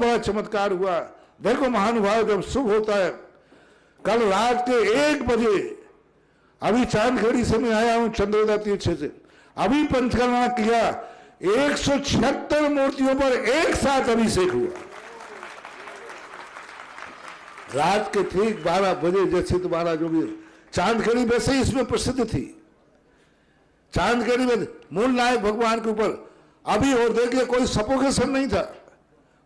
बड़ा चमत्कार हुआ। देखो महानुभाव, जब शुभ होता है, कल रात के 1 बजे, अभी चांदखेड़ी से मैं आया हूं चंद्रोदय तीर्थ से, अभी पंचकर्मा किया, 176 मूर्तियों पर एक साथ अभिषेक हुआ। रात के ठीक 12 बजे, जैसे तुम्हारा जो भी चांदखेड़ी वैसे ही इसमें प्रसिद्ध थी। चांदखेड़ी में मूल नायक भगवान के ऊपर अभी, और देखिए कोई सफोकेशन नहीं था,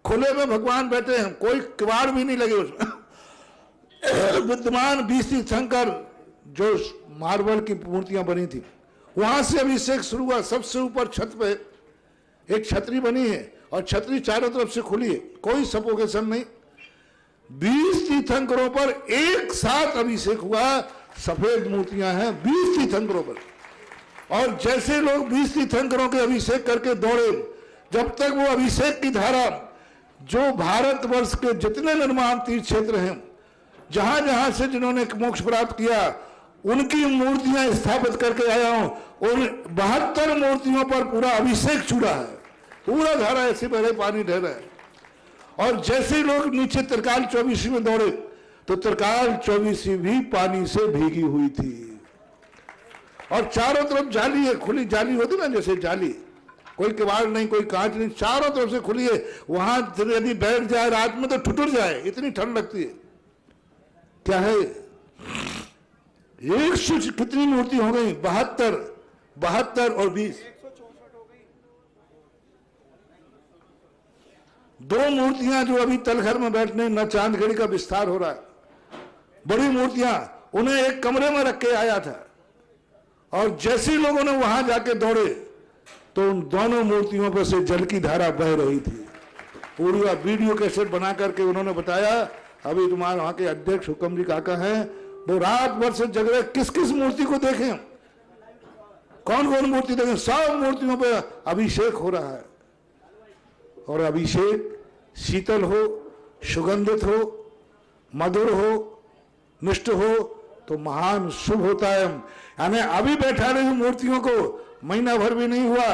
खुले में भगवान बैठे हैं, कोई किवाड़ भी नहीं लगे उसमें। विद्यमान बीसी शंकर जो मार्बल की मूर्तियां बनी थी, वहां से अभिषेक शुरू हुआ। सबसे ऊपर छत पे एक छतरी बनी है और छतरी चारों तरफ से खुली है, कोई सफोकेशन नहीं। 20 तीर्थंकरों पर एक साथ अभिषेक हुआ। सफेद मूर्तियां हैं 20 तीर्थंकरों पर, और जैसे लोग 20 तीर्थंकरों के अभिषेक करके दौड़े, जब तक वो अभिषेक की धारा जो भारतवर्ष के जितने निर्माण तीर्थ क्षेत्र हैं, जहां जहां से जिन्होंने मोक्ष प्राप्त किया, उनकी मूर्तियां स्थापित करके आया हूं। उन 72 मूर्तियों पर पूरा अभिषेक चूड़ा है, पूरा धारा ऐसे बह रहे, पानी ढह रहा है। और जैसे लोग नीचे त्रिकाल 24 में दौड़े, तो त्रिकाल 24 भी पानी से भीगी हुई थी। और चारों तरफ जाली है, खुली जाली होती ना, जैसे जाली, कोई किवाड़ नहीं, कोई कांच नहीं, चारों तरफ से खुली है। वहां यदि बैठ जाए रात में तो ठुठुर जाए, इतनी ठंड लगती है। क्या है, 100 कितनी मूर्ति हो गई? 72 और 20, 2 मूर्तियां जो अभी तलघर में बैठने, न चांदखेड़ी का विस्तार हो रहा है, बड़ी मूर्तियां, उन्हें एक कमरे में रख के आया था। और जैसे ही लोगों ने वहां जाके दौड़े, तो उन दोनों मूर्तियों पर से जल की धारा बह रही थी। पूरी वीडियो कैसेट बना करके उन्होंने बताया। अभी तुम्हारे वहां के अध्यक्ष हुक्म जी काका हैं, वो रात भर से जग रहे, किस किस मूर्ति को देखें, कौन कौन मूर्ति देखें, सब मूर्तियों पर अभिषेक हो रहा है। और अभिषेक शीतल हो, सुगंधित हो, मधुर हो, मिष्ट हो, तो महान शुभ होता है। यानी अभी बैठा रही मूर्तियों को महीना भर भी नहीं हुआ,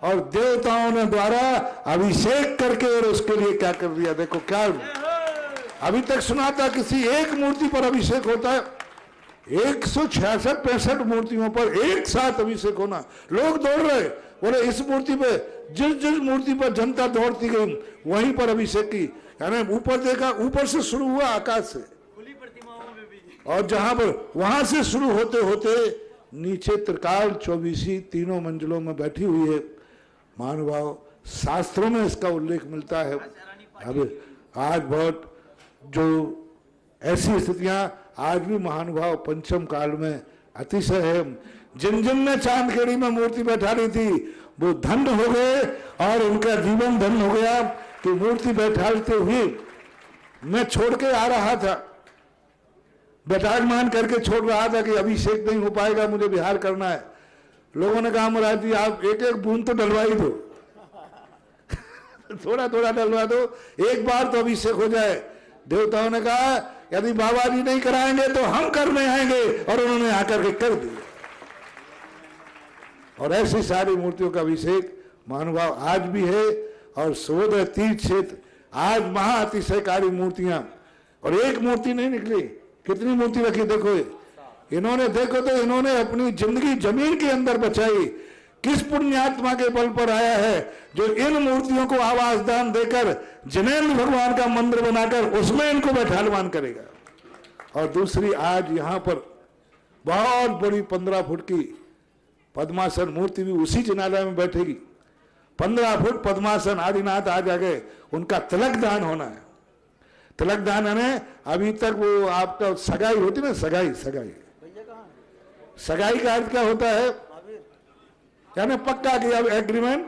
और देवताओं ने द्वारा अभिषेक करके और उसके लिए क्या कर दिया। देखो क्या, अभी तक सुना था किसी एक मूर्ति पर अभिषेक होता है, 166-65 मूर्तियों पर एक साथ अभिषेक होना। लोग दौड़ रहे, बोले इस मूर्ति पे, जिस मूर्ति पर जनता दौड़ती गई वहीं पर अभिषेक की। यानी ऊपर देखा, ऊपर से शुरू हुआ आकाश से, खुली प्रतिमाओं में भी, और जहां पर वहां से शुरू होते होते नीचे त्रिकाल 24 तीनों मंजिलों में बैठी हुई है। महानुभाव, शास्त्रों में इसका उल्लेख मिलता है। अब आज बहुत जो ऐसी स्थितियां आज भी महानुभाव पंचम काल में अतिशय है। जिन जिन ने चांदखेड़ी में मूर्ति बैठा रही थी, वो धन्य हो गए, और उनका जीवन धन्य हो गया कि मूर्ति बैठाते हुए मैं छोड़ के आ रहा था, विराजमान करके छोड़ रहा था कि अभिषेक नहीं हो पाएगा, मुझे बिहार करना है। लोगों ने कहा महाराज जी आप एक एक बूंद तो डलवा ही दो, थोड़ा थोड़ा डलवा दो, एक बार तो अभिषेक हो जाए। देवताओं ने कहा यदि बाबा जी नहीं कराएंगे तो हम करने आएंगे, और उन्होंने आकर के कर दिया। और ऐसी सारी मूर्तियों का अभिषेक महानुभाव आज भी है। और सुबोध तीर्थ क्षेत्र आज महाअतिशयकारी मूर्तियां, और एक मूर्ति नहीं निकली, कितनी मूर्ति रखी देखो। इन्होंने देखो तो इन्होंने अपनी जिंदगी जमीन के अंदर बचाई। किस पुण्यात्मा के बल पर आया है जो इन मूर्तियों को आवास दान देकर जिनेन्द्र भगवान का मंदिर बनाकर उसमें इनको बैठालवान करेगा। और दूसरी आज यहाँ पर बहुत बड़ी 15 फुट की पद्मासन मूर्ति भी उसी जिनालय में बैठेगी। 15 फुट पद्मासन आदिनाथ आज आ गए, उनका तिलक दान होना है। तिलक दान है, अभी तक वो आपका सगाई होती ना, सगाई का अर्थ क्या होता है, यानी पक्का किया एग्रीमेंट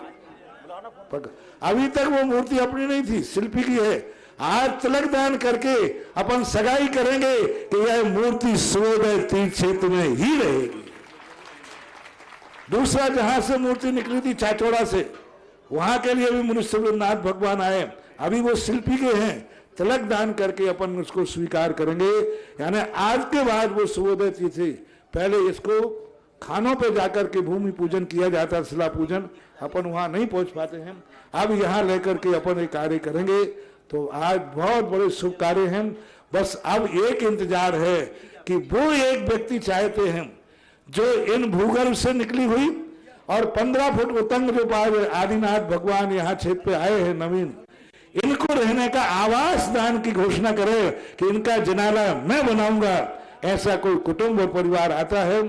पक्का। अभी तक वो मूर्ति अपनी नहीं थी, शिल्पी की है। आज तिलक दान करके अपन सगाई करेंगे कि यह मूर्ति सुबोधय तीर्थ क्षेत्र में ही रहेगी। दूसरा जहां से मूर्ति निकली थी चाचौड़ा से, वहां के लिए भी मुनिश्वरनाथ भगवान आए, अभी वो शिल्पी के हैं। तिलक दान करके अपन उसको स्वीकार करेंगे। यानी आज के बाद वो सुबोधय तीर्थ, पहले इसको खानों पे जाकर के भूमि पूजन किया जाता, शिला पूजन, अपन वहां नहीं पहुंच पाते हैं। अब यहाँ लेकर के अपन एक कार्य करेंगे। तो आज बहुत बड़े शुभ कार्य हैं। बस अब एक इंतजार है कि वो एक व्यक्ति चाहते हैं जो इन भूगर्भ से निकली हुई और 15 फुट उतंग जो आदिनाथ भगवान यहाँ क्षेत्र पे आए हैं नवीन, इनको रहने का आवास दान की घोषणा करे कि इनका जनाला मैं बनाऊंगा। ऐसा कोई कुटुंब और परिवार आता है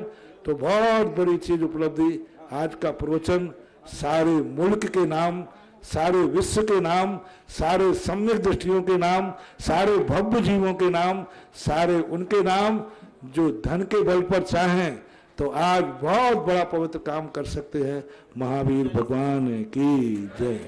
तो बहुत बड़ी चीज उपलब्धि। आज का प्रवचन सारे मुल्क के नाम, सारे विश्व के नाम, सारे सम्यक दृष्टियों के नाम, सारे भव्य जीवों के नाम, सारे उनके नाम जो धन के बल पर चाहें तो आज बहुत बड़ा पवित्र काम कर सकते हैं। महावीर भगवान की जय।